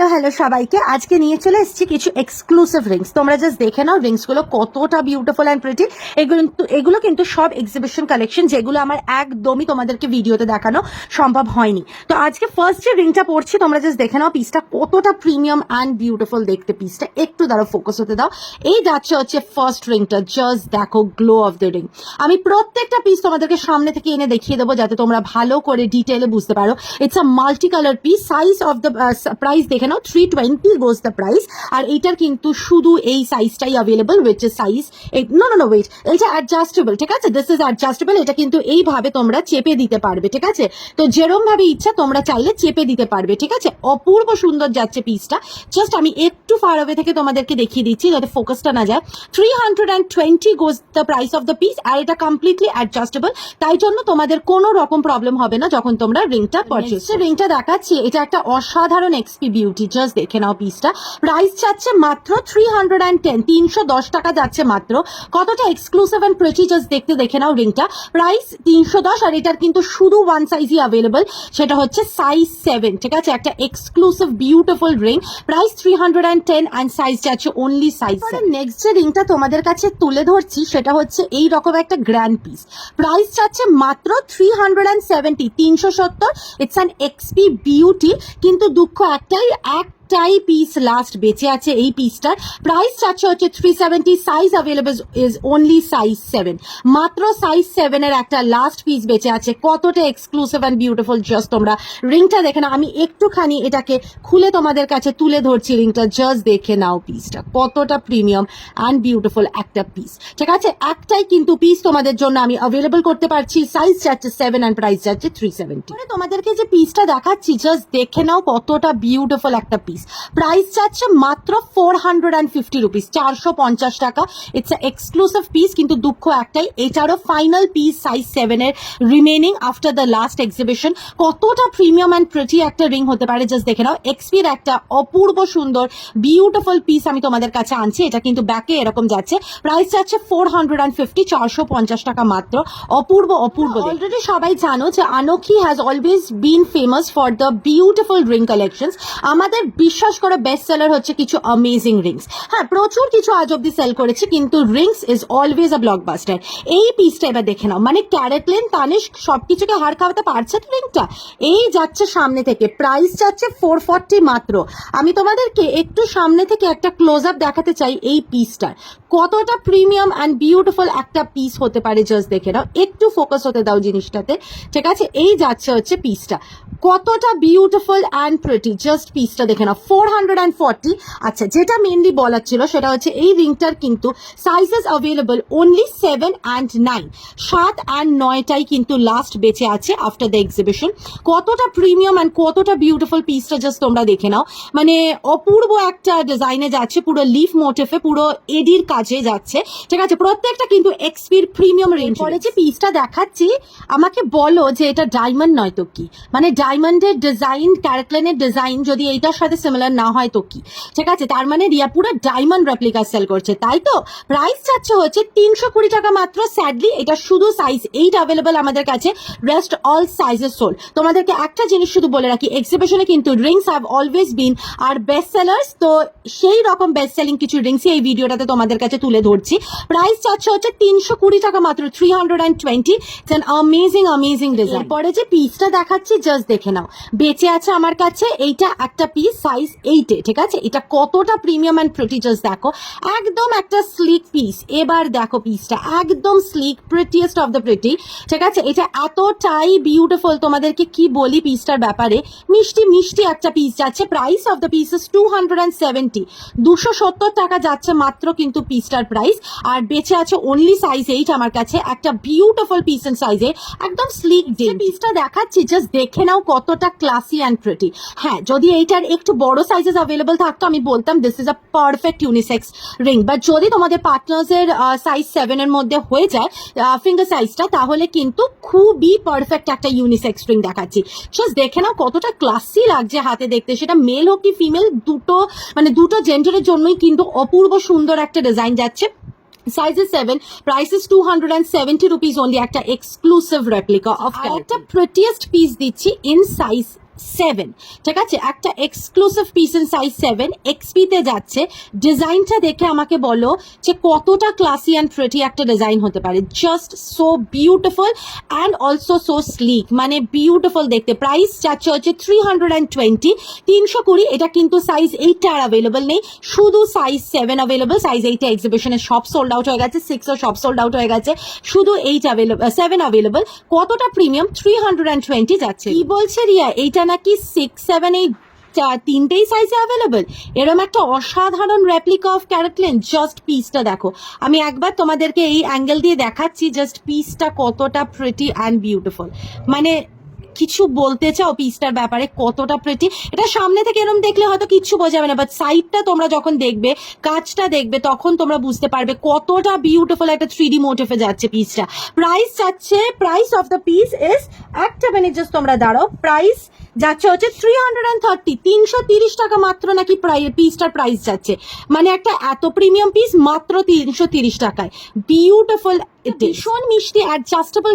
Hello hello সবাইকে আজকে নিয়ে চলে এসেছি কিছু এক্সক্লুসিভ রিংস। তোমরা জাস্ট দেখে নাও রিংসগুলো কতটা বিউটিফুল অ্যান্ড প্রিটি। এগুলো কিন্তু সব এক্সিবিশন কালেকশন, যেগুলো আমার একদমই তোমাদেরকে ভিডিওতে দেখানো সম্ভব হয়নি। তো আজকে ফার্স্ট যে রিংটা পড়ছি তোমরা জাস্ট দেখে নাও পিসটা কতটা প্রিমিয়াম অ্যান্ড বিউটিফুল দেখতে। পিসটা একটু দ্বারা ফোকাস হতে দাও। এই যাচ্ছে হচ্ছে ফার্স্ট রিংটা, জাস্ট দেখো গ্লো অফ দ্য রিং। আমি প্রত্যেকটা পিস তোমাদেরকে সামনে থেকে এনে দেখিয়ে দেবো যাতে তোমরা ভালো করে ডিটেলে বুঝতে পারো। It's a multi colour piece. Size of the price দেখে নাও 320 গোজ দ্য প্রাইস। আর এইটার কিন্তু শুধু এই সাইজটাই available, which is size no weight, এটা অ্যাডজাস্টেবল, ঠিক আছে? This is adjustable. এটা কিন্তু এইভাবে তোমরা চেপে দিতে পারবে, ঠিক আছে? তো যেরকম ভাবে ইচ্ছা তোমরা চাইলে চেপে দিতে পারবে, ঠিক আছে? অপূর্ব সুন্দর যাচ্ছে পিসটা। জাস্ট আমি একটু ফার অ্যাওয়ে থেকে তোমাদেরকে দেখিয়ে দিচ্ছি যাতে ফোকাসটা না যায়। 320 goes the price of the piece. আর এটা কমপ্লিটলি অ্যাডজাস্টেবল, তাই জন্য তোমাদের কোনো রকম প্রবলেম হবে না যখন তোমরা রিংটা পারচেজ। রিংটা দেখাচ্ছি, এটা একটা অসাধারণ এক্সপি বিউটি। জাস্ট দেখে নাও পিসটা। প্রাইস যাচ্ছে মাত্র 310, 310 টাকা যাচ্ছে মাত্র। কতটা এক্সক্লুসিভ এন্ড প্রিটি, জাস্ট দেখে নাও রিংটা। প্রাইস 310, আর এটার কিন্তু শুধু ওয়ান সাইজই অ্যাভেলেবল, সেটা হচ্ছে সাইজ 7, ঠিক আছে? একটা exclusive beautiful ring. Price 310 and size যাচ্ছে অনলি সাইজ 7। নেক্সট যে রিংটা তোমাদের কাছে তুলে ধরছি সেটা হচ্ছে এই রকম একটা গ্র্যান্ড পিস। প্রাইস যাচ্ছে মাত্র 370, 370। ইটস অ্যান এক্সপি বিউটি, কিন্তু দুঃখ একটাই পিস লাস্ট বেঁচে আছে এই পিসটার। প্রাইস চাচ্ছে হচ্ছে 370, size available is only size 7। মাত্র সাইজ 7 এর একটা লাস্ট পিস বেঁচে আছে। কতটা এক্সক্লুসিভ অ্যান্ড বিউটিফুল, জাস্ট তোমরা রিংটা দেখে নাও। আমি একটুখানি এটাকে খুলে তোমাদের কাছে তুলে ধরছি রিংটা, জাস্ট দেখে নাও পিসটা কতটা প্রিমিয়াম অ্যান্ড বিউটিফুল একটা পিস, ঠিক আছে? একটাই কিন্তু পিস তোমাদের জন্য আমি অ্যাভেলেবল করতে পারছি। সাইজ যাচ্ছে 7 অ্যান্ড প্রাইস যাচ্ছে 370। তোমাদেরকে যে পিসটা দেখাচ্ছি জাস্ট দেখে নাও কতটা বিউটিফুল একটা পিস। প্রাইস যাচ্ছে মাত্র 450 রুপিস, 450 টাকা। ইটস এক্সক্লুসিভ পিস, কিন্তু দুঃখ একটাই এটারও ফাইনাল পিস সাইজ 7 এর remaining after the last exhibition. কতটা প্রিমিয়াম অ্যান্ড প্রিটি একটা রিং হতে পারে জাস্ট দেখে নাও। এক্সপির একটা অপূর্ব সুন্দর বিউটিফুল পিস আমি তোমাদের কাছে আনছি। এটা কিন্তু ব্যাকে এরকম যাচ্ছে। প্রাইস যাচ্ছে 450, 450 টাকা মাত্র। অপূর্ব অলরেডি সবাই জানো যে Anokhi has always been famous for the beautiful ring collections. আমাদের বিশ্বাস করে বেস্ট সেলার হচ্ছে কিছু অ্যামেজিং রিংস। হ্যাঁ, প্রচুর কিছু আজ অব্দি সেল করেছি, কিন্তু Rings is always a blockbuster. এই পিসটা এবার দেখে নাও, মানে ক্যারেট লেন তানিশ সবকিছুকে হার খাওয়াতে পারছে তো রিংটা। এই যাচ্ছে সামনে থেকে, প্রাইস যাচ্ছে 440 মাত্র। আমি তোমাদেরকে একটু সামনে থেকে একটা ক্লোজ আপ দেখাতে চাই এই পিসটার। কতটা প্রিমিয়াম অ্যান্ড বিউটিফুল একটা পিস হতে পারে, জাস্ট দেখে নাও। একটু ফোকাস হতে দাও জিনিসটাতে, ঠিক আছে? এই যাচ্ছে হচ্ছে পিসটা, কতটা বিউটিফুল অ্যান্ড প্রিটি। জাস্ট পিসটা দেখে নাও। 440। আচ্ছা, যেটা মেনলি বলার ছিল সেটা হচ্ছে এই রিংটার কিন্তু sizes available only 7 and 9, 7 and 9টাই কিন্তু লাস্ট বেঁচে আছে আফটার দ্য এক্সিবিশন। কতটা প্রিমিয়াম অ্যান্ড কতটা বিউটিফুল পিসটা জাস্ট তোমরা দেখে নাও। মানে অপূর্ব একটা ডিজাইনে যাচ্ছে, পুরো লিফ মোটিফে, পুরো এডির কাজে যাচ্ছে, ঠিক আছে? প্রত্যেকটা কিন্তু এক্সপির প্রিমিয়াম রেঞ্জ। পরে যে পিসটা দেখাচ্ছি আমাকে বলো যে এটা ডায়মন্ড নয় তো কি? মানে ডায়মন্ডের ডিজাইন, ক্যারেটলেনের ডিজাইন যদি এইটার সাথে সিমিলার না হয় তো কি, ঠিক আছে? তার মানে রিয়া পুরো ডায়মন্ড রেপ্লিকা সেল করছে, তাই তো? প্রাইস চাচ্ছে হচ্ছে 320 টাকা মাত্র। স্যাডলি এটা শুধু সাইজ 8 অ্যাভেলেবল আমাদের কাছে, রেস্ট অল সাইজেস সোল্ড। তোমাদেরকে একটা জিনিস শুধু বলে রাখি, এক্সিবিশনে কিন্তু rings have always been our best sellers. তো সেই রকম বেস্ট সেলিং কিছু রিংসই এই ভিডিওটাতে তোমাদের কাছে তুলে ধরছি। প্রাইস চাচ্ছে হচ্ছে 320 টাকা মাত্র, 320। It's an amazing design. পরে যে পিসটা দেখাচ্ছি জাস্ট দেখে নাও। বেঁচে আছে আমার কাছে এইটা একটা পিস সাইজ 8-এ, ঠিক আছে? এটা কতটা প্রিমিয়াম অ্যান্ড প্রিটি, জাস্ট দেখো। একদম একটা স্লিক পিস। এবার দেখো পিসটা একদম slick, prettiest of the pretty, ঠিক আছে? এটা এতটাই বিউটিফুল, তোমাদেরকে কি বলি পিসটার ব্যাপারে। মিষ্টি একটা পিস যাচ্ছে। Price of the piece is 270, 270 টাকা যাচ্ছে মাত্র কিন্তু পিসটার প্রাইস। আর বেঁচে আছে অনলি সাইজ 8 আমার কাছে, একটা বিউটিফুল পিস এন্ড সাইজে, একদম স্লিক ডে। পিসটা দেখাচ্ছি জাস্ট দেখে নাও কতটা ক্লাসি অ্যান্ড প্রিটি। হ্যাঁ, যদি এইটার একটু বড় সাইজেস অ্যাভেলেবল থাকতো আমি বলতাম this is a perfect unisex ring, but যদি তোমাদের পার্টনার্সের সাইজ 7 এর মধ্যে হয়ে যায় ফিঙ্গার সাইজটা, তাহলে কিন্তু খুবই পারফেক্ট একটা ইউনিসেক্স রিং দেখাচ্ছি। জাস্ট দেখে নাও কতটা ক্লাসি লাগছে হাতে দেখতে, সেটা মেল হোক কি ফিমেল, দুটো জেন্ডারের জন্যই কিন্তু অপূর্ব সুন্দর একটা ডিজাইন যাচ্ছে। Size is 7, price is 270 rupees only, একটা exclusive replica of একটা prettiest piece দিচ্ছি in size 7, ঠিক আছে, একটা exclusive piece in size 7 XP তে যাচ্ছে। ডিজাইনটা দেখে আমাকে বলো যে কতটা ক্লাসি অ্যান্ড প্রিটি একটা ডিজাইন হতে পারে। Just so beautiful and also so slick, মানে বিউটিফুল দেখতে। প্রাইস যাচ্ছে হচ্ছে 320, 320। এটা কিন্তু সাইজ 8 আর অ্যাভেলেবল নেই, শুধু সাইজ 7 অ্যাভেলেবল। সাইজ 8 এক্সিবিশনে সব সোল্ড আউট হয়ে গেছে, 6ও সব সোল্ড আউট হয়ে গেছে, শুধু 7 অ্যাভেলেবল। কতটা প্রিমিয়াম, 320 যাচ্ছে। কি বলছে রিয়া, এইটা নাকি 6, 7, 8 তিনটেই সাইজে অ্যাভেলেবল? এরম একটা অসাধারণ রেপ্লিকা অফ ক্যারাটলিন। জাস্ট পিসটা দেখো, আমি একবার তোমাদেরকে এই অ্যাঙ্গেল দিয়ে দেখাচ্ছি, জাস্ট পিসটা কতটা প্রিটি অ্যান্ড বিউটিফুল। মানে কিছু বলতে চাও পিসটার ব্যাপারে, কতটা প্রিটি? এটা সামনে থেকে এরকম দেখলে হয়তো কিচ্ছু বোঝা যাবে না, বাট সাইডটা তোমরা যখন দেখবে, কাজটা দেখবে, তখন তোমরা বুঝতে পারবে কতটা বিউটিফুল একটা 3D মোটিভে যাচ্ছে পিসটা। প্রাইস যাচ্ছে, price of the piece is, একটা মিনিট জাস্ট তোমরা দাঁড়াও, প্রাইস যাচ্ছে হচ্ছে 330, 330 টাকা মাত্র নাকি পিসটার প্রাইস যাচ্ছে। মানে একটা এত প্রিমিয়াম পিস মাত্র 330 টাকায়। বিউটিফুল, ভীষণ মিষ্টি অ্যাডজাস্টেবল